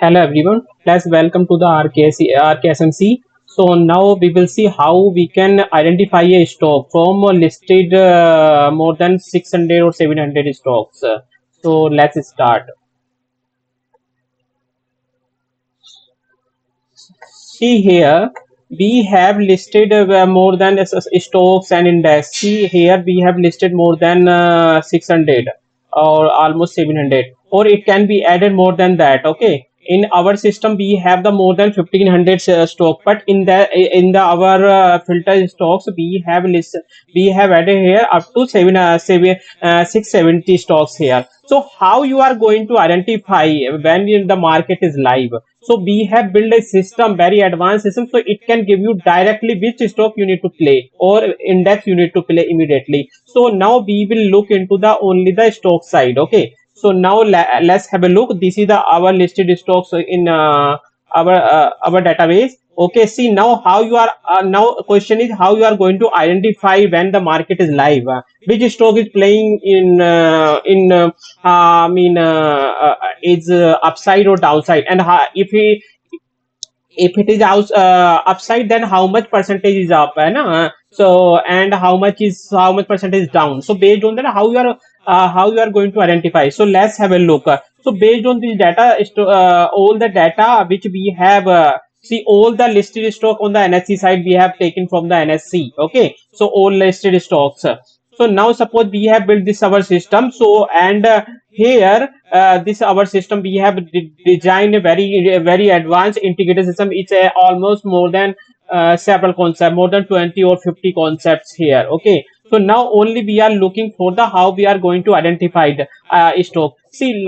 Hello everyone, let's welcome to the RKSMC. So now we will see how we can identify a stock from listed more than 600 or 700 stocks. So let's start. See here, we have listed more than stocks and index. See here, we have listed more than 600 or almost 700, or it can be added more than that. Okay, in our system we have the more than 1500 stock, but in the our filter stocks we have added here up to 670 stocks here. So how you are going to identify when the market is live? So we have built a system, very advanced system, so it can give you directly which stock you need to play or index you need to play immediately. So now we will look into the only the stock side. Okay, so now let's have a look. This is the our listed stocks in our database. Okay, see now how you are now question is how you are going to identify when the market is live, which stock is playing is upside or downside, and if it is upside, then how much percentage is up, so and how much percentage is down. So based on that, how you are going to identify. So let's have a look. So based on this data, all the data which we have, see all the listed stock on the NSE side we have taken from the NSE. Okay, so all listed stocks. So now suppose we have built this our system. So and here this our system we have designed a very advanced integrated system. It's almost more than several concepts, more than 20 or 50 concepts here. Okay, so now only we are looking for the how we are going to identify the stock. See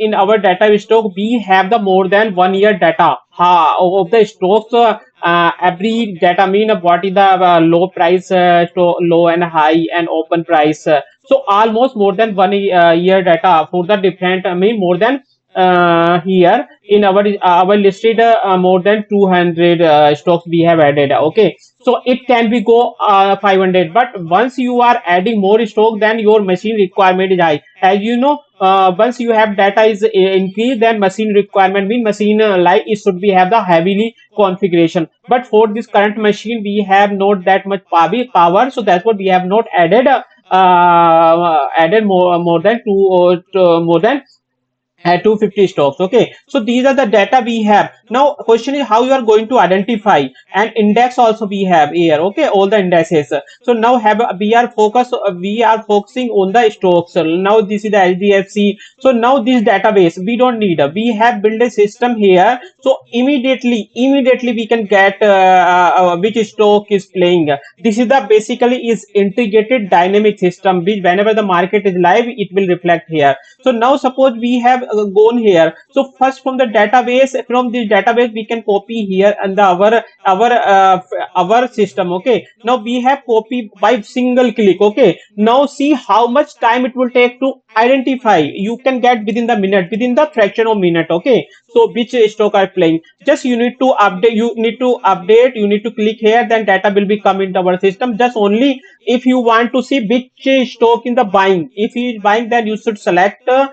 in our data stock we have the more than 1 year data of the stocks. Every data mean what is the low price, low and high and open price. So almost more than 1 year data for the different, more than here in our listed more than 200 stocks we have added. Okay, so it can be go 500, but once you are adding more stock, then your machine requirement is high. As you know, once you have data is increased, then machine requirement mean machine like it should be have the heavily configuration. But for this current machine we have not that much power, so that's what we have not added added more than more than 250 stocks. Okay, so these are the data we have. Now question is how you are going to identify, and index also we have here. Okay, all the indices. So now we are focusing on the stocks. Now this is the HDFC. So now this database we don't need, we have built a system here, so immediately we can get which stock is playing. This is the basically is integrated dynamic system, which whenever the market is live it will reflect here. So now suppose we have gone here. So first from this database we can copy here and our system. Okay, now we have copy by single click. Okay, now see how much time it will take to identify. You can get within the fraction of minute. Okay, so which stock are playing, just you need to update, you need to click here, then data will be come into our system. Just only if you want to see which stock in the buying, if he is buying, then you should select the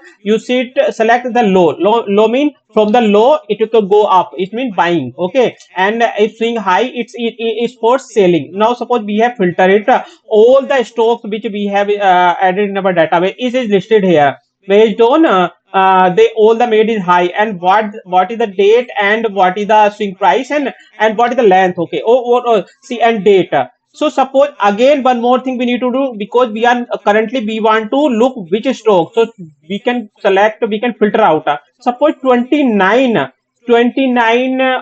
low mean from the low it will go up, it means buying. Okay, and if swing high it is for selling. Now suppose we have filtered it, all the stocks which we have added in our database is listed here based on they all the made is high, and what is the date, and what is the swing price, and what is the length. Okay, see, and date. So suppose again one more thing we need to do, because we are currently we want to look which stock, so we can filter out. Suppose 29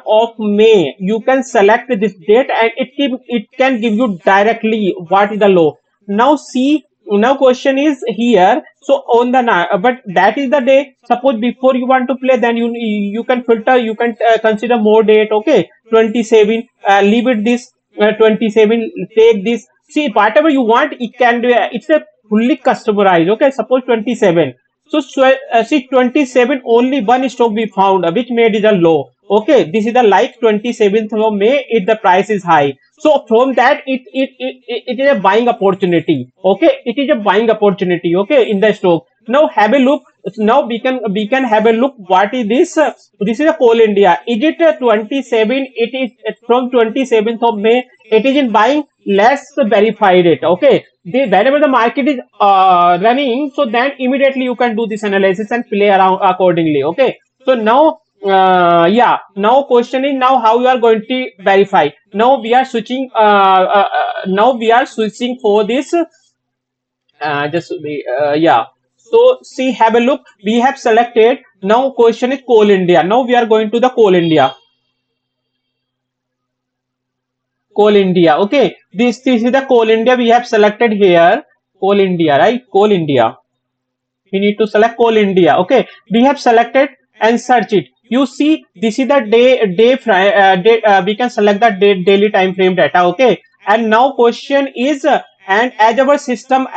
of May, you can select this date, and it can give you directly what is the low. Now see, now question is here, so on the but that is the day. Suppose before you want to play, then you can filter, you can consider more date. Okay, 27, leave it this 27, take this. See, whatever you want it can do, it's a fully customized. Okay, suppose 27. So see, 27 only one stock we found which made is a low. Okay, this is the like 27th of May, if the price is high. So from that it is a buying opportunity. Okay, it is a buying opportunity. Okay, in the stock. Now have a look. now we can have a look. What is this? This is a coal India. Is it 27? It is from 27th of May. It is in buying. Let's verify it. Okay. Whenever the market is running, so then immediately you can do this analysis and play around accordingly. Okay. So now yeah, now question is now how you are going to verify. Now we are switching now we are switching for this just yeah. So see, have a look, we have selected. Now question is coal India. Now we are going to the coal India. Coal India. Okay, this is the coal India we have selected here. Coal India, right? Coal India, we need to select coal India. Okay, we have selected and search it. You see, this is the we can select the daily time frame data. Okay, and now question is and as our system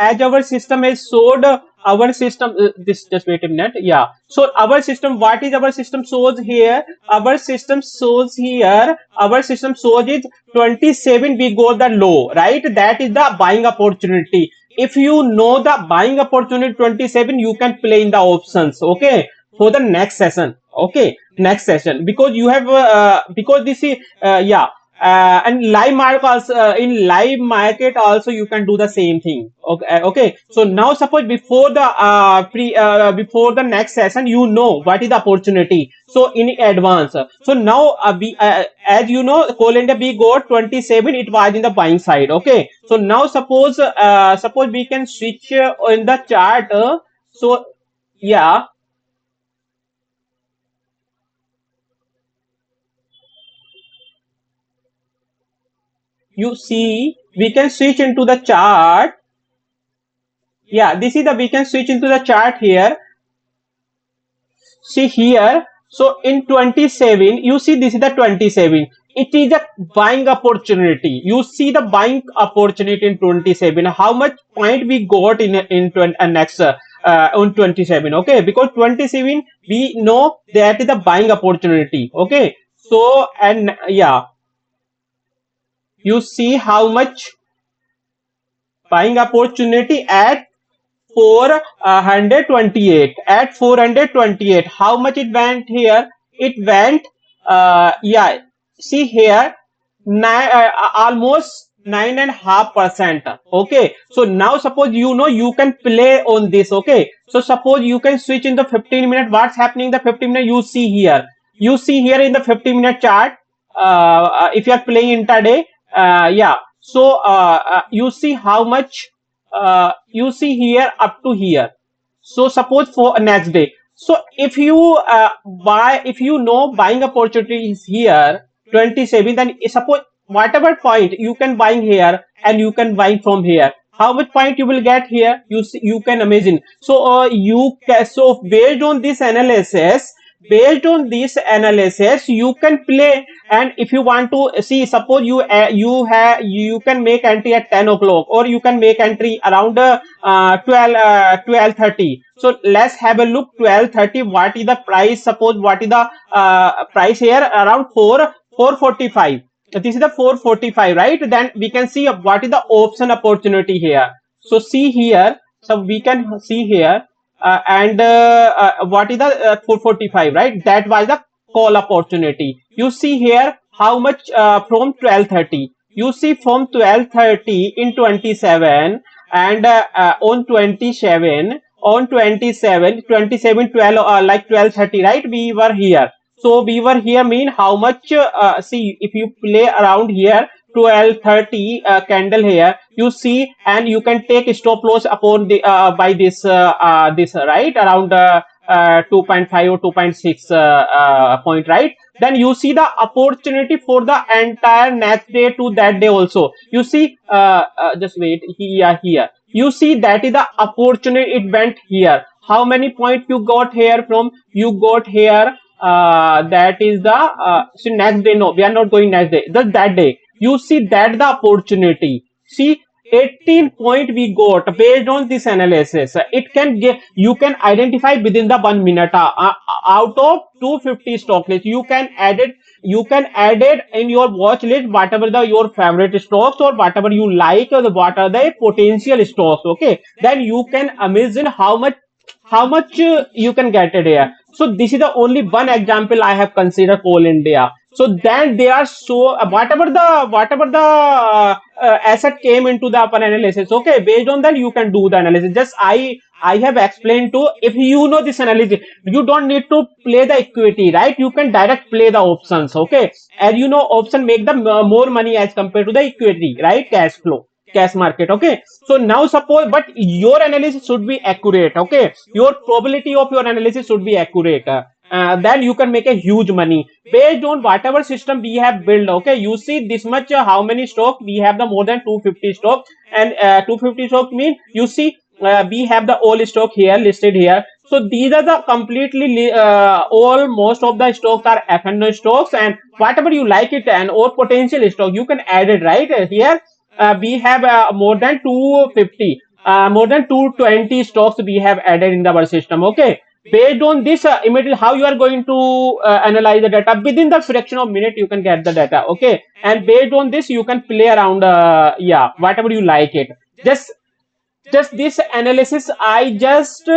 is showed our system this just wait a minute. Yeah, so our system, what is our system shows here? Our system shows here, our system shows is 27 we go the low, right? That is the buying opportunity. If you know the buying opportunity 27, you can play in the options. Okay, for the next session. Okay, next session, because you have because this is yeah, and live market also, in live market also you can do the same thing. Okay, okay. So now suppose before the before the next session, you know what is the opportunity, so in advance. So now we as you know, coal India we got 27, it was in the buying side. Okay, so now suppose suppose we can switch in the chart. So yeah, you see, we can switch into the chart. Yeah, this is the, we can switch into the chart here. See here, so in 27, you see this is the 27, it is a buying opportunity. You see the buying opportunity in 27. How much point we got in next on 27? Okay, because 27 we know that is the buying opportunity. Okay, so and yeah, you see how much buying opportunity at 428, at 428. How much it went here? It went yeah, see here, almost 9.5%. Okay, so now suppose you know you can play on this. Okay, so suppose you can switch in the 15-minute. What's happening in the 15-minute? You see here, you see here in the 15-minute chart, if you are playing intraday, yeah, so you see how much you see here up to here. So suppose for next day, so if you buy, if you know buying opportunity is here 27, then suppose whatever point you can buying here and you can buying from here, how much point you will get here, you see, you can imagine. So you can, so based on this analysis, you can play. And if you want to see, suppose you you can make entry at 10 o'clock, or you can make entry around 12:30. So let's have a look. 12:30, what is the price? Suppose what is the price here? Around 445. This is the 445, right? Then we can see what is the option opportunity here. So see here, so we can see here and what is the 445, right? That was the call opportunity. You see here how much from 12:30. You see from 12:30 in 27, and on 27, on 27, 27, 12, like 12:30, right? We were here. So we were here mean how much? See, if you play around here 12:30 candle here, you see, and you can take stop loss upon the by this this right around 2.5 or 2.6 point, right? Then you see the opportunity for the entire next day to that day also. You see, just wait here, here. You see that is the opportunity, it went here. How many points you got here from? You got here that is the so next day, no, we are not going next day, just that day. You see that the opportunity, see 18 point we got based on this analysis. It can get, you can identify within the 1 minute out of 250 stock list. You can add it, you can add it in your watch list, whatever the your favorite stocks or whatever you like, or what are the potential stocks. Okay, then you can imagine how much you can get it here. So this is the only one example I have considered Coal India. So then they are so whatever the asset came into the upper analysis. Okay, based on that you can do the analysis. Just I have explained to, if you know this analysis, you don't need to play the equity, right? You can direct play the options. Okay, as you know, option make the more money as compared to the equity, right? Cash flow, cash market. Okay, so now suppose, but your analysis should be accurate. Okay, your probability of your analysis should be accurate. Then you can make a huge money based on whatever system we have built. Okay, you see this much, how many stock we have, the more than 250 stock, and 250 stock mean, you see, we have the all stock here listed here. So these are the completely all, most of the stocks are FNO stocks, and whatever you like it, and or potential stock you can add it, right? Here we have more than 250, more than 220 stocks we have added in our system. Okay, based on this, immediately how you are going to analyze the data, within the fraction of minute you can get the data. Okay, and based on this you can play around, yeah, whatever you like it. Just this analysis I just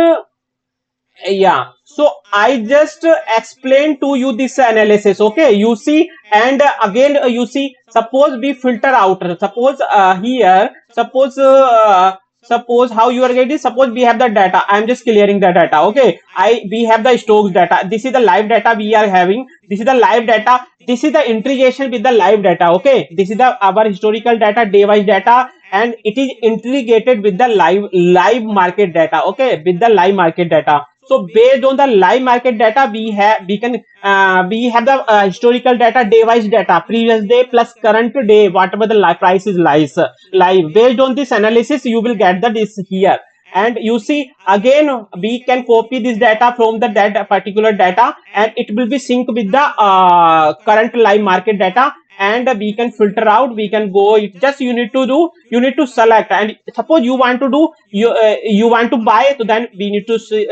yeah, so I just explained to you this analysis. Okay, you see, and again you see, suppose we filter out, suppose here, suppose how you are getting, suppose we have the data, I am just clearing the data. Okay, we have the stocks data, this is the live data we are having, this is the live data, this is the integration with the live data. Okay, this is the our historical data, day wise data, and it is integrated with the live market data. Okay, with the live market data. So based on the live market data, we have the historical data, day wise data, previous day plus current day, whatever the live price is live. Based on this analysis, you will get the this here. And you see, again we can copy this data from the particular data, and it will be synced with the current live market data, and we can filter out, we can go, just you need to select, and suppose you want to do, you want to buy, so then we need to switch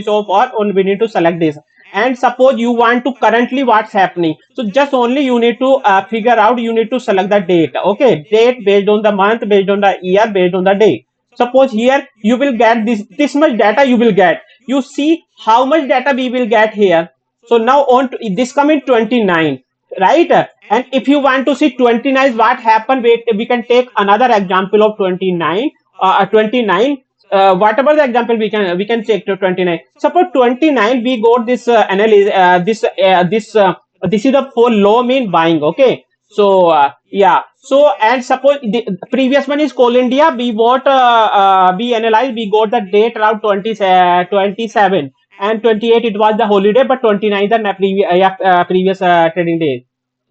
off, or we need to select this. And suppose you want to currently what's happening, so just only you need to figure out, you need to select the date. Okay, date based on the month, based on the year, based on the day. Suppose here you will get this much data, you will get, you see how much data we will get here. So now on to this coming 29, right? And if you want to see 29 what happened, we can take another example of 29, 29, whatever the example we can check to 29. Suppose 29 we got this analysis, this is the for low mean buying. Okay, so yeah, so and suppose the previous one is Coal India, we bought we analyzed, we got the date around 27, and 28 it was the holiday, but 29 the previous trading day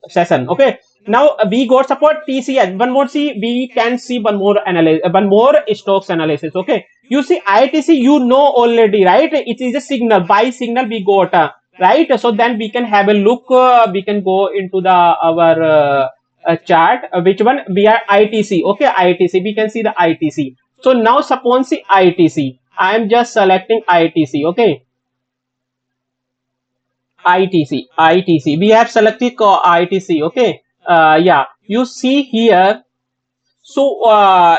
session. Okay, now we got support TCS. One more, see, we can see one more analysis, one more stocks analysis. Okay, you see ITC, you know already, right? It is a signal, buy signal we got, right? So then we can have a look, we can go into the our chart, which one we are ITC. Okay, ITC, we can see the ITC. So now suppose see ITC, I am just selecting ITC. Okay, ITC, we have selected ITC. Okay, yeah, you see here. So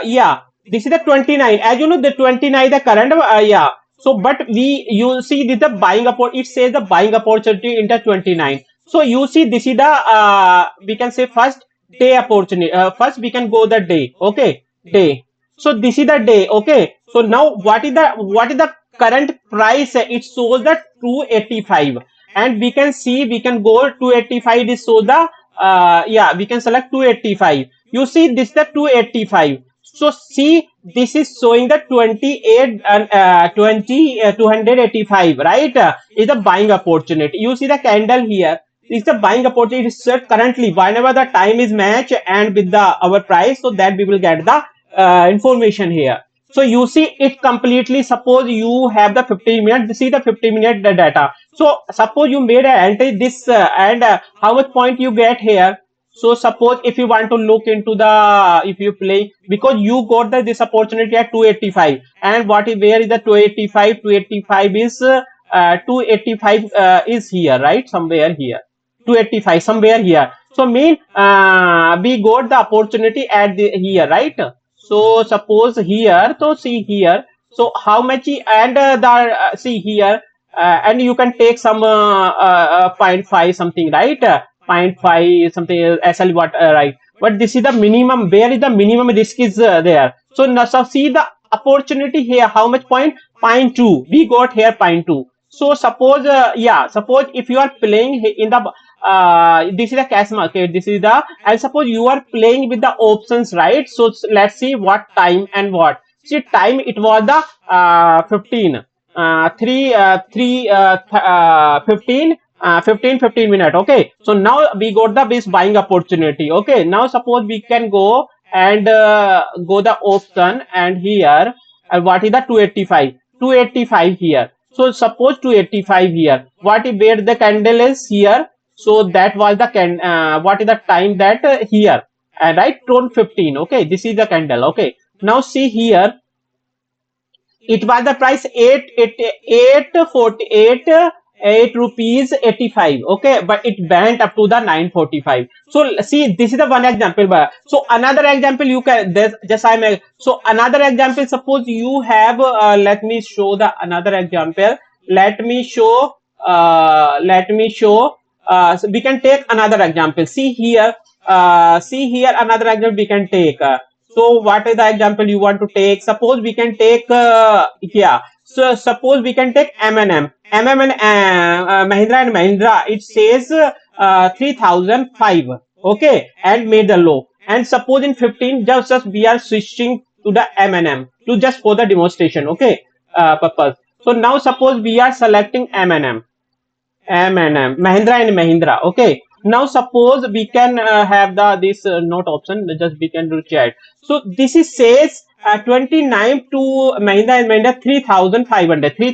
yeah, this is the 29, as you know, the 29 the current, yeah. So but you see this the buying it says the buying opportunity in the 29. So you see this is the we can say first day opportunity, first we can go the day. Okay, day. So this is the day. Okay, so now what is the current price? It shows the 285, and we can see, we can go 285, this shows the yeah, we can select 285. You see this the 285. So see, this is showing the 28 and 285, right? Is the buying opportunity. You see the candle here, is the buying opportunity set currently, whenever the time is match and with the our price, so that we will get the information here. So you see it completely. Suppose you have the 15 minutes, see the 15-minute data. So suppose you made an entry this and how much point you get here. So suppose if you want to look into the, if you play, because you got this opportunity at 285, and where is the 285? 285 is 285 is here, right? Somewhere here, 285 somewhere here. So mean we got the opportunity at here, right? So suppose here, so see here, So how much and see here, and you can take some 0.5 something, right? 0.5 something SL what, right? But this is the minimum. Where is the minimum risk is there? So now, so see the opportunity here. How much point? 0.2. We got here 0.2. So suppose suppose if you are playing in the this is the cash market, this is the, and suppose you are playing with the options, right? So let's see what time and what. See time, it was the 15 15 minute. Okay, so now we got the this buying opportunity. Okay, now suppose we can go and go the option, and here what is the 285 here. So suppose 285 here, what if where the candle is here, so that was the what is the time that here, right? 12:15. Okay, this is the candle. Okay, now see here, it was the price 8 rupees 85. Okay, but it went up to the 945. So see, this is the one example. So another example you can, this just so another example, suppose you have let me show the another example. Let me show so we can take another example. See here, another example we can take. So what is the example you want to take? Suppose we can take so suppose we can take M&M and Mahindra and Mahindra. It says 3005. Okay, and made the low. And suppose in 15, just we are switching to the M&M to just for the demonstration. Okay, purpose. So now suppose we are selecting M&M, Mahindra and Mahindra. Okay, now suppose we can have the this note option, just we can do chat. So this is says 29 to Mahindra and Mahindra 3500 we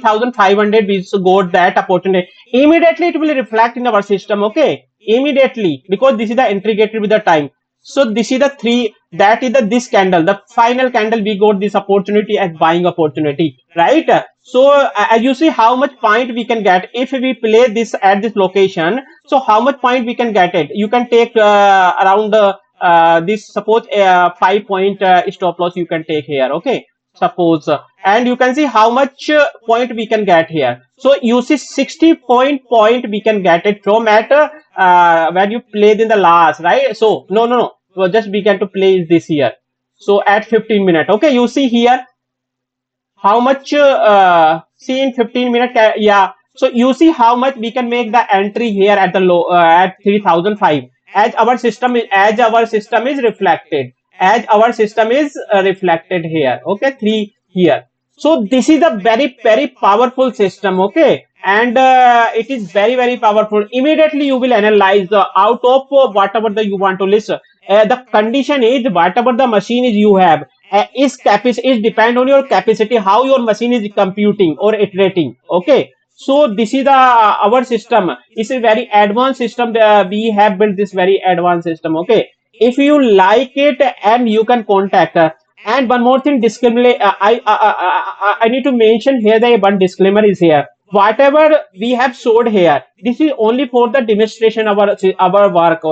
got that opportunity. Immediately it will reflect in our system. Okay, immediately, because this is the integrated with the time. So this is the three, that is the this candle, the final candle, we got this opportunity as buying opportunity, right? So as you see how much point we can get if we play this at this location. So how much point we can get it? You can take around this, suppose 5 point stop loss you can take here. Okay, suppose and you can see how much point we can get here. So you see 60 point we can get it from at when you played in the last, right? So no, so just began to play this here. So at 15 minutes. Okay, you see here how much see in 15 minutes. So you see how much we can make the entry here at the low at 3005, as our system is reflected, here. Okay, 3 here. So this is a very powerful system. Okay, and it is very powerful. Immediately you will analyze out of whatever the you want to list. The condition is whatever the machine is you have is depend on your capacity, how your machine is computing or iterating. Okay, so this is the our system. It's a very advanced system. We have built this very advanced system. Okay, if you like it, and you can contact us. And one more thing, disclaimer. I need to mention here that one disclaimer is here. Whatever we have showed here, this is only for the demonstration of our work.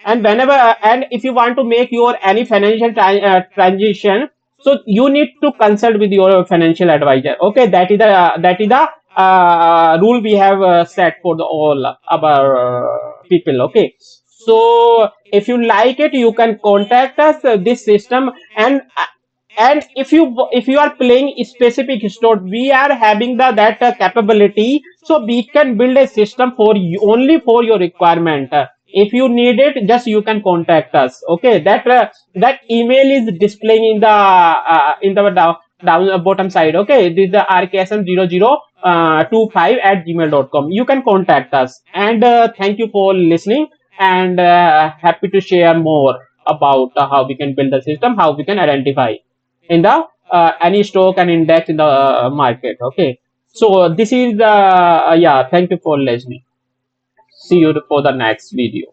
And whenever and if you want to make your any financial transition, so you need to consult with your financial advisor. Okay, that is the rule we have set for the all our people. Okay, so if you like it, you can contact us this system. And if you are playing a specific store, we are having that capability, so we can build a system for you only for your requirement. If you need it, just you can contact us. Okay, that email is displaying in the down bottom side. Okay, this is the RKSM0025@gmail.com. You can contact us. And thank you for listening, and happy to share more about how we can build the system, how we can identify in the any stock and index in the market. Okay, so this is the thank you for listening. See you for the next video.